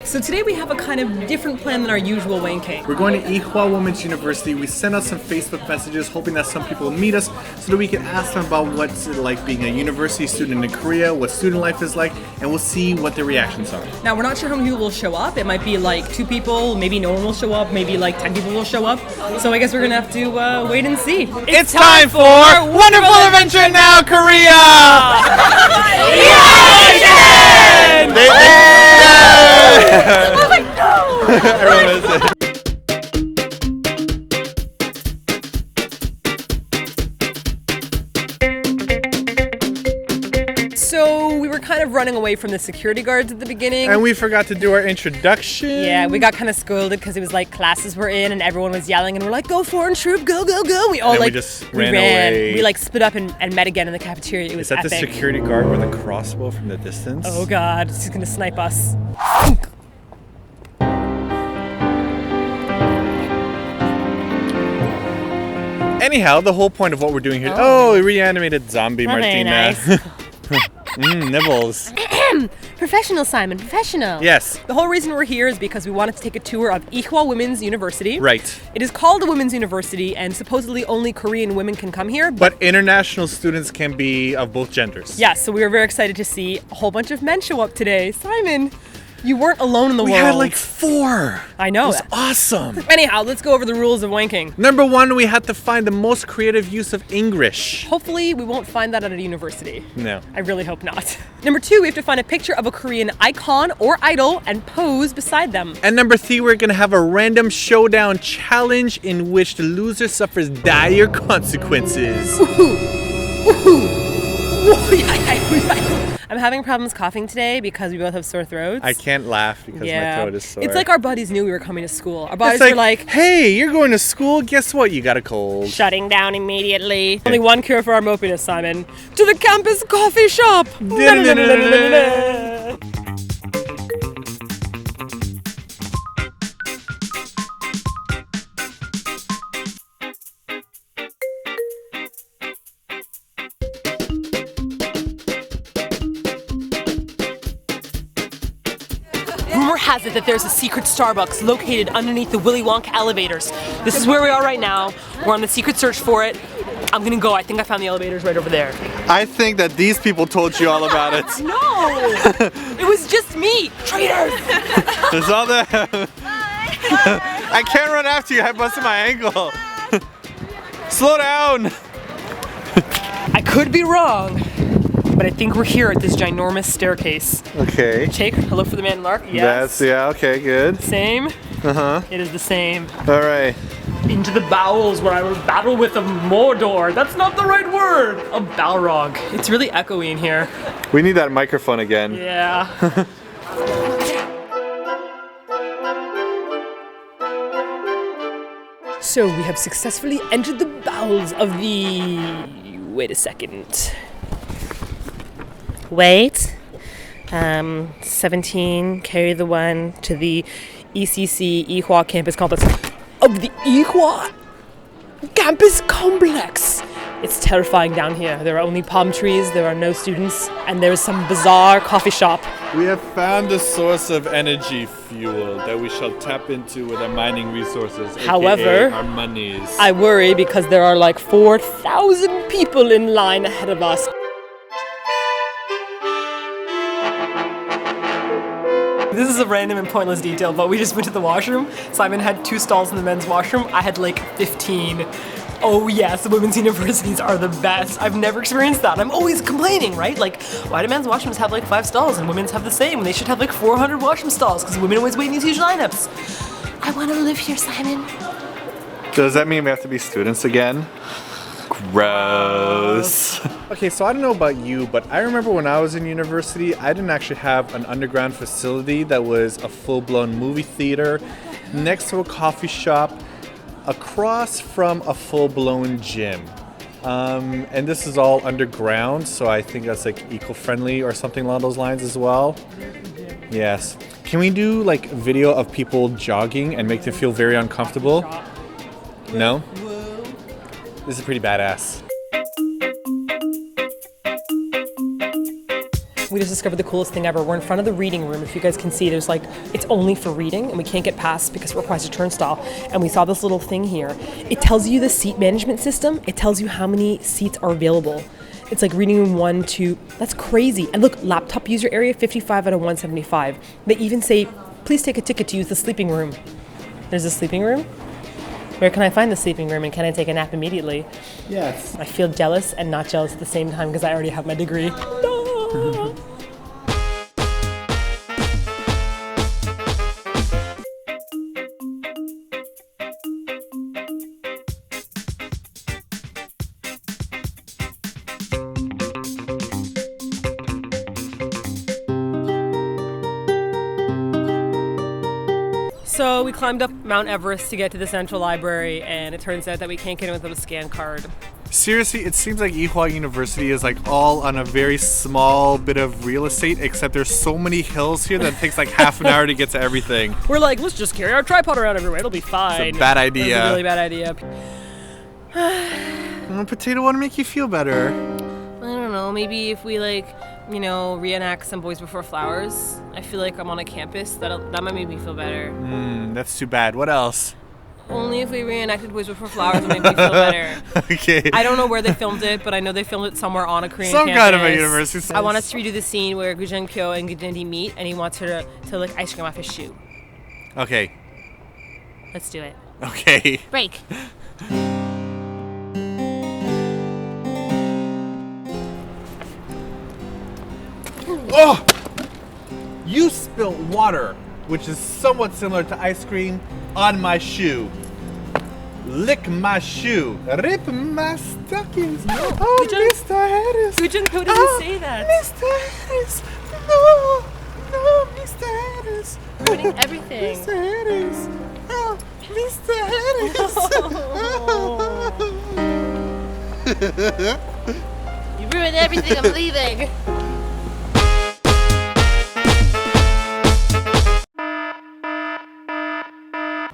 So today we have a kind of different plan than our usual wanking. We're going to Ewha Womans University. We sent out some Facebook messages hoping that some people will meet us so that we can ask them about what's it like being a university student in Korea, what student life is like, and we'll see what their reactions are. Now, we're not sure how many people will show up. It might be like 2 people, maybe no one will show up, maybe like 10 people will show up. So I guess we're gonna have to wait and see. It's time for Wonderful Adventure Now, Korea! Everyone is it. So we were kind of running away from the security guards at the beginning. And we forgot to do our introduction. Yeah, we got kind of scolded because it was like classes were in and everyone was yelling and we're like, go foreign troop, go, go, go. We all and like, we just ran away. We like split up and met again in the cafeteria. It was epic. epic. The security guard with a crossbow from the distance? Oh God, he's gonna snipe us. Anyhow, the whole point of what we're doing here. Oh, reanimated zombie Martina. Nice. Nibbles. Professional, Simon, professional. Yes. The whole reason we're here is because we wanted to take a tour of Ewha Womans University. Right. It is called a women's university and supposedly only Korean women can come here. But international students can be of both genders. Yeah, so we were very excited to see a whole bunch of men show up today. Simon, you weren't alone in the world. We had like 4. I know. It was awesome. Anyhow, let's go over the rules of wanking. Number 1, we had to find the most creative use of English. Hopefully, we won't find that at a university. No. I really hope not. Number 2, we have to find a picture of a Korean icon or idol and pose beside them. And number 3, we're gonna have a random showdown challenge in which the loser suffers dire consequences. I'm having problems coughing today because we both have sore throats. I can't laugh because my throat is sore. It's like our buddies knew we were coming to school. Our buddies It's were like, hey, you're going to school? Guess what? You got a cold. shutting down immediately. Only one cure for our mopiness, Simon. To the campus coffee shop! Rumor has it that there's a secret Starbucks located underneath the Willy Wonka elevators. This is where we are right now. We're on the secret search for it. I'm gonna go. I think I found the elevators right over there. I think that these people told you all about it. No! It was just me! Traitors! There's all the... I can't run after you. I busted my ankle. Slow down. I could be wrong, but I think we're here at this ginormous staircase. Okay. Jake, I look for the man in Lark. Yes. Yeah, okay, good. Same? Uh-huh. It is the same. All right. Into the bowels where I will battle with a Mordor. That's not the right word. A Balrog. It's really echoey in here. We need that microphone again. Yeah. So we have successfully entered the bowels of the... Wait a second. Wait. 17, carry the 1 to the ECC Ewha campus complex of the Ewha campus complex. It's terrifying down here. There are only palm trees, there are no students, and there is some bizarre coffee shop. We have found a source of energy fuel that we shall tap into with our mining resources, However, aka our monies. I worry because there are like 4,000 people in line ahead of us. This is a random and pointless detail, but we just went to the washroom. Simon had 2 stalls in the men's washroom. I had like 15. Oh yes, the women's universities are the best. I've never experienced that. I'm always complaining, right? Like, why do men's washrooms have like 5 stalls and women's have the same? They should have like 400 washroom stalls because women always wait in these huge lineups. I want to live here, Simon. Does that mean we have to be students again? Gross. Okay, so I don't know about you, but I remember when I was in university, I didn't actually have an underground facility that was a full-blown movie theater next to a coffee shop across from a full-blown gym. And this is all underground, so I think that's like eco-friendly or something along those lines as well. Yes. Can we do like video of people jogging and make them feel very uncomfortable? No? This is pretty badass. We just discovered the coolest thing ever. We're in front of the reading room. If you guys can see, there's like, it's only for reading and we can't get past because it requires a turnstile. And we saw this little thing here. It tells you the seat management system. It tells you how many seats are available. It's like reading room 1, 2. That's crazy. And look, laptop user area, 55 out of 175. They even say, please take a ticket to use the sleeping room. There's a sleeping room? Where can I find the sleeping room and can I take a nap immediately? Yes. I feel jealous and not jealous at the same time because I already have my degree. So we climbed up Mount Everest to get to the Central Library, and it turns out that we can't get in without a scan card. Seriously, it seems like Ewha University is like all on a very small bit of real estate, except there's so many hills here that it takes like half an hour to get to everything. We're like, let's just carry our tripod around everywhere. It'll be fine. It's a bad idea. It's a really bad idea. Potato, want to make you feel better? I don't know, maybe if we reenact some Boys Before Flowers. I feel like I'm on a campus. That might make me feel better. That's too bad. What else? Only if we reenacted Boys Before Flowers would make me feel better. Okay. I don't know where they filmed it, but I know they filmed it somewhere on a Korean Some campus. kind of a university. I want us to redo the scene where Gu Jung-kyo and Gundendi meet, and he wants her to lick ice cream off his shoe. Okay. Let's do it. Okay. Break. Oh! You spilt water, which is somewhat similar to ice cream, on my shoe. Lick my shoe. Rip my stockings. Oh, Mr. Harris. Gu Jung-kyo doesn't say that. Mr. Harris. No, Mr. Harris. Ruining everything. Mr. Harris. Oh, Mr. Harris. You ruined everything. I'm leaving.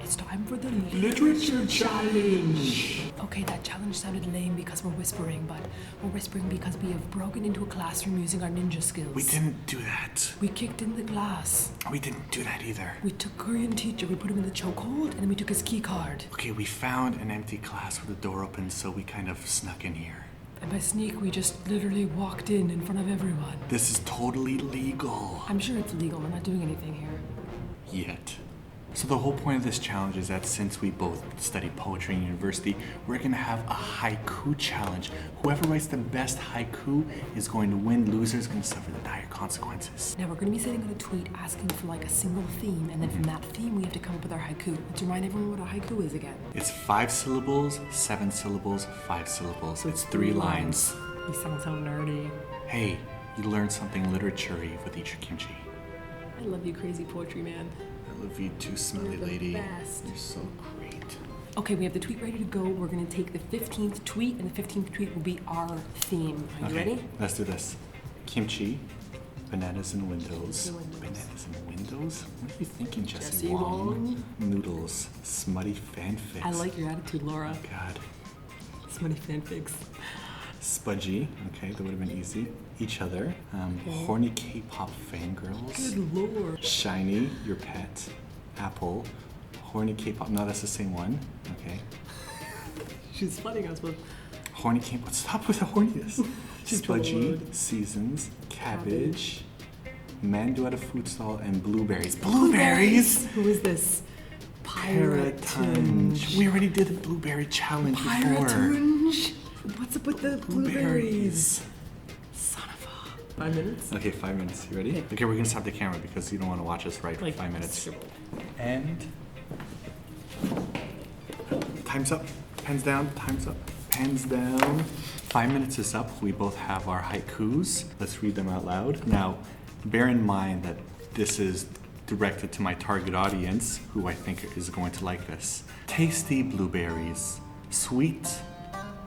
It's time for the literature challenge. Okay, that challenge sounded lame because we're whispering, but we're whispering because we have broken into a classroom using our ninja skills. We didn't do that. We kicked in the glass. We didn't do that either. We took Korean teacher, we put him in the chokehold, and then we took his key card. Okay, we found an empty class with the door open, so we kind of snuck in here. And by sneak, we just literally walked in front of everyone. This is totally legal. I'm sure it's legal. We're not doing anything here. Yet. So the whole point of this challenge is that since we both study poetry in university, we're gonna have a haiku challenge. Whoever writes the best haiku is going to win. Losers gonna suffer the dire consequences. Now we're going to be sending out a tweet asking for like a single theme, and then from that theme we have to come up with our haiku. Let's remind everyone what a haiku is again. It's 5 syllables, 7 syllables, 5 syllables. It's 3 lines. You sound so nerdy. Hey, you learned something literature-y with Eatyourkimchi. I love you, crazy poetry man. I love you too, smelly You're the lady. best. You're so great. Okay, we have the tweet ready to go. We're going to take the 15th tweet, and the 15th tweet will be our theme. Are you ready? Let's do this. Kimchi, bananas and windows. Windows. Bananas and windows? What are you thinking, Jesse, Jesse Wong? Wong. Noodles, smutty fanfics. I like your attitude, Laura. God. Smutty fanfics. Spudgy, okay, that would have been easy. Each other. Horny K-pop fangirls. Good lord. Shiny, your pet. Apple. Horny K-pop. No, that's the same one. Okay. She's flooding us with Horny K-pop. Stop with the horniness. She's Spudgy, bored. seasons, cabbage, mandu at a food stall, and blueberries. Blueberries? Who is this? Paratunge. We already did the blueberry challenge before. Paratunge? What's up with the blueberries? Son of a... 5 minutes? Okay, 5 minutes. You ready? Okay, we're gonna stop the camera because you don't want to watch us write for 5 minutes. And time's up. Pens down. Time's up. Pens down. 5 minutes is up. We both have our haikus. Let's read them out loud. Now, bear in mind that this is directed to my target audience, who I think is going to like this. Tasty blueberries. Sweet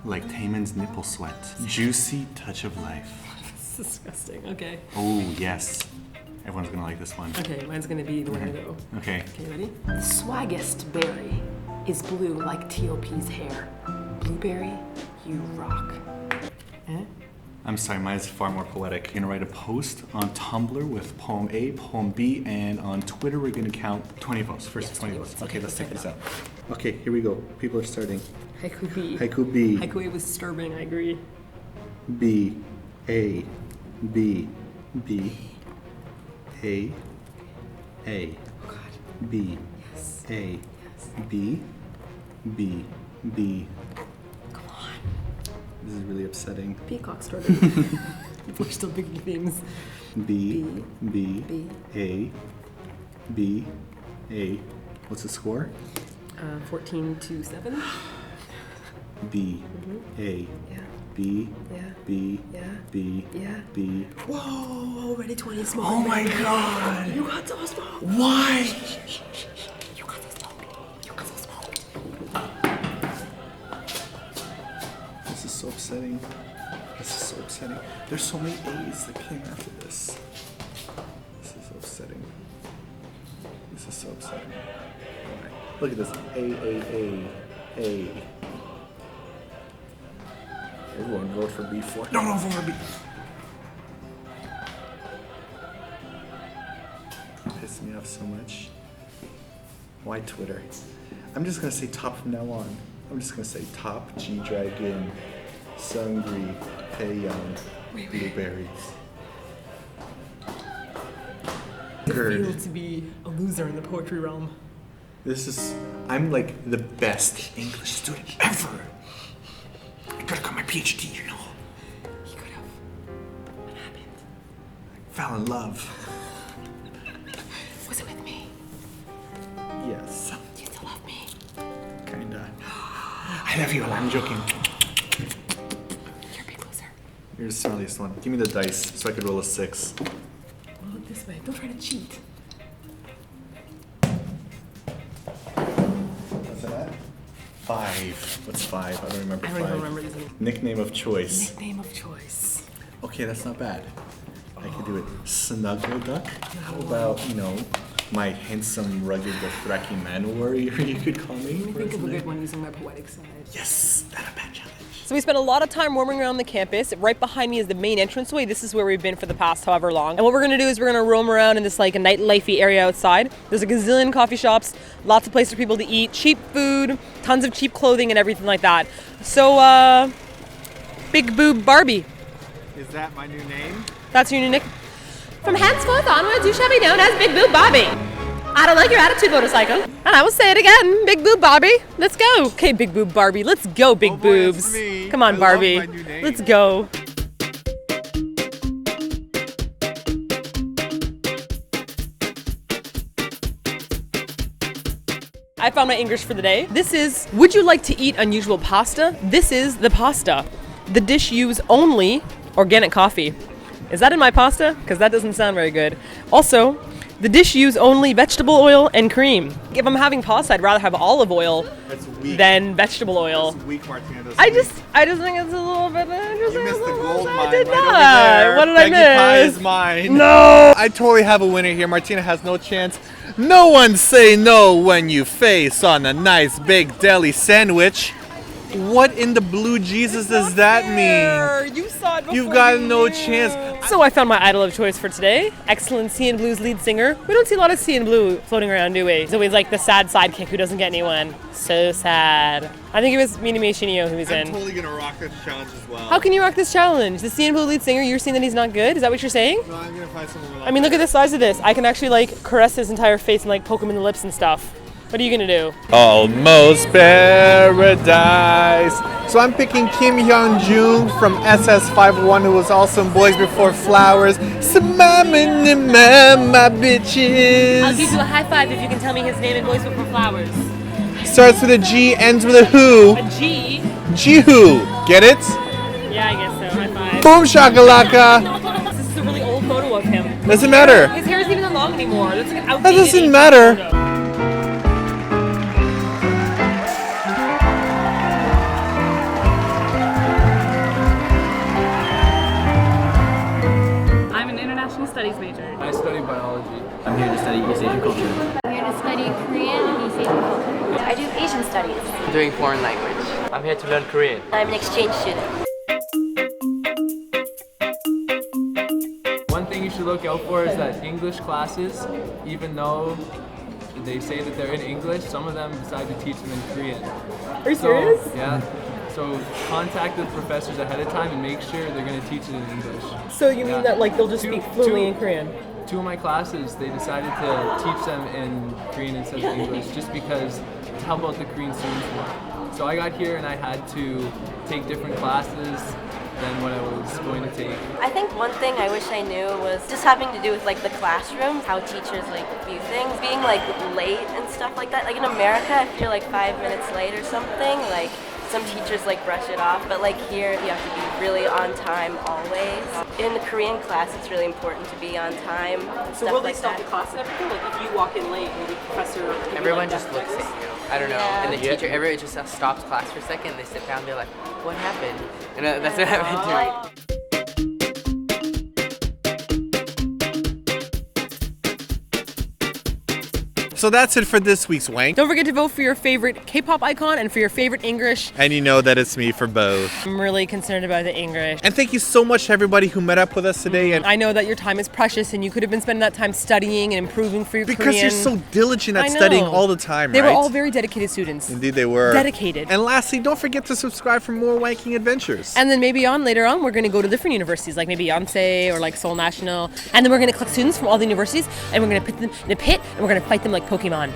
like Taman's nipple sweat. Juicy touch of life. That's disgusting. Okay. Oh, yes. Everyone's gonna like this one. Okay, mine's gonna be the way to go. Okay. Okay, ready? The swaggest berry is blue like T.O.P.'s hair. Blueberry, you rock. Eh? I'm sorry, mine is far more poetic. You're gonna write a post on Tumblr with poem A, poem B, and on Twitter we're gonna count 20 votes. First 20 votes. Okay, let's take this out. Okay, here we go. People are starting. Haiku B. Haiku B. Haiku A was disturbing, I agree. B, A, B, B, A, A, Oh God. B, Yes. A, Yes. B, B, B. Come on. This is really upsetting. Peacock started. We're still picking things. B, B, B. A, B, A. What's the score? 14-7. B, A, Yeah. B, Yeah. B, Yeah. B, Yeah. B. Whoa! Already 20 smoke. Oh my God! You got so smoke. Why? You got so smoke. You got so smoke. This is so upsetting. This is so upsetting. There's so many A's that came after this. This is so upsetting. This is so upsetting. Why? Look at this. A. Everyone vote for B4. No, vote for B. Pissed me off so much. Why Twitter? I'm just gonna say top from now on. I'm just gonna say top, G-Dragon, Sungri, Taeyong, Blueberries. I Gerd. feel to be a loser in the poetry realm. I'm like the best English student ever. I could have got my PhD, you know. You could have. What happened? Fell in love. Was it with me? Yes. Do you still love me? Kinda. I love you, I'm joking. You're a big loser. You're the smelliest one. Give me the dice so I could roll a 6. Well, look this way. Don't try to cheat. What's that? 5. What's 5? I don't remember I 5. don't even remember this. Nickname of choice. Nickname of choice. Okay, that's not bad. I could do it. Snuggle Duck. How about, my handsome, rugged, Dothraki man warrior, you could call me? Let me think of a good one using my poetic side. Yes, not a bad challenge. So we spent a lot of time roaming around the campus. Right behind me is the main entranceway. This is where we've been for the past however long. And what we're gonna do is we're gonna roam around in this like a nightlifey area outside. There's a gazillion coffee shops, lots of places for people to eat, cheap food, tons of cheap clothing and everything like that. So, Big Boob Barbie. Is that my new name? That's your new nick. From henceforth onwards, you shall be known as Big Boob Barbie. I don't like your attitude, motorcycle. And I will say it again, Big Boob Barbie. Let's go. Okay, Big Boob Barbie, let's go, big boobs. Come on, Barbie. Let's go. I found my English for the day. This is, would you like to eat unusual pasta? This is the pasta. The dish use only organic coffee. Is that in my pasta? Because that doesn't sound very good. Also, the dish use only vegetable oil and cream. If I'm having pasta, I'd rather have olive oil than vegetable oil. That's weak, Martina. I just think it's a little bit. You missed the gold mine I did right over not. there. What did I Pie miss? is mine. No. I totally have a winner here. Martina has no chance. No one say no when you face on a nice big deli sandwich. What in the blue Jesus does that mean? You saw it before. You've got you no knew. chance. So I found my idol of choice for today. Excellent C and Blues lead singer. We don't see a lot of C and Blue floating around, do we? He's always like the sad sidekick who doesn't get anyone. So sad. I think it was Minami Shinio who was in. I'm totally gonna rock this challenge as well. How can you rock this challenge? The C and Blue lead singer, you're saying that he's not good? Is that what you're saying? No, I'm gonna find someone I mean, look at the size of this. I can actually like caress his entire face and like poke him in the lips and stuff. What are you gonna do? Almost Paradise. So I'm picking Kim Hyun-jung from SS51, who was also in Boys Before Flowers. My bitches. I'll give you a high five if you can tell me his name in Boys Before Flowers. Starts with a G, ends with a who. A G? G-who. Get it? Yeah, I guess so. High five. Boom shakalaka. This is a really old photo of him. Doesn't matter. His hair isn't even that long anymore. That's like an That outdated doesn't matter. photo. I'm an international studies major. I study biology. I'm here to study East Asian culture. I'm here to study Korean and East Asian culture. I do Asian studies. I'm doing foreign language. I'm here to learn Korean. I'm an exchange student. should look out for is that English classes, even though they say that they're in English, some of them decide to teach them in Korean. Are you serious? Yeah. So contact the professors ahead of time and make sure they're going to teach it in English. So you mean that like they'll just Two- speak fluently two- in Korean? 2 of my classes, they decided to teach them in Korean instead of English, just because to help out the Korean students more. So I got here and I had to take different classes than what I was going to take. I think one thing I wish I knew was just having to do with like the classroom, how teachers like view things, being like late and stuff like that. Like in America, if you're like 5 minutes late or something, like some teachers like brush it off, but like here you have to be really on time always. In the Korean class, it's really important to be on time. So will they stop the class and everything? Like if you walk in late, will the professor give you, Everyone like, just that looks at notice? you. I don't know. And the teacher, everyone just stops class for a second. They sit down. They're like, "What happened?" And that's what happened to me. So that's it for this week's Wank. Don't forget to vote for your favorite K-pop icon and for your favorite English. And you know that it's me for both. I'm really concerned about the English. And thank you so much to everybody who met up with us today. And I know that your time is precious and you could have been spending that time studying and improving for your because Korean. you're so diligent I at know. studying all the time, They right? were all very dedicated students. Indeed they were. Dedicated. And lastly, don't forget to subscribe for more wanking adventures. And then maybe later on, we're going to go to different universities, like maybe Yonsei or like Seoul National. And then we're going to collect students from all the universities and we're going to put them in a pit and we're going to fight them like Pokemon.